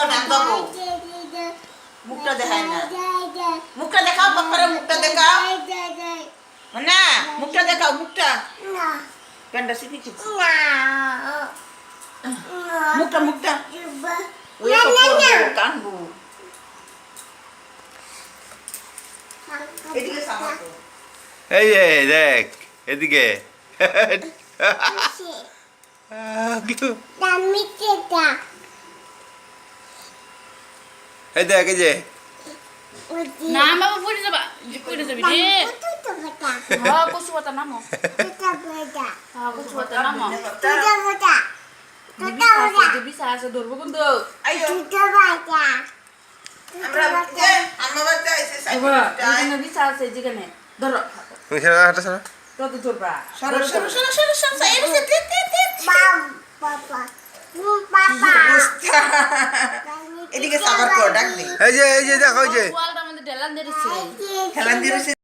না দেখো মুখটা দেখায় না মুখটা দেখাও বাপারে মুখটা দেখাও না মুখটা দেখাও মুখটা প্যান্ডা সিটি কিছু মুখটা মুখটা ওই তো কানবু এদিকে সামাতো এই যে দেখ এদিকে এই দেখ এই যে না বাবা পড়ে যাবি রে হ্যাঁ কচু পাতা নামো হ্যাঁ কচু পাতা নামো বিছা আছে ধরবো কিন্তু আইও আমরা আমার বাচ্চা এসে এখানে বিছা আছে যেখানে ধরো তুমি সেটা হাঁটা সারা কত ধরবা সরো সরো সরো সরো সরো এসে এদিকে সাবার কর ডাক দে এই যে দেখো এই যে ওয়ালটার মধ্যে ঢেলান দিয়েছে খেলান দিয়েছে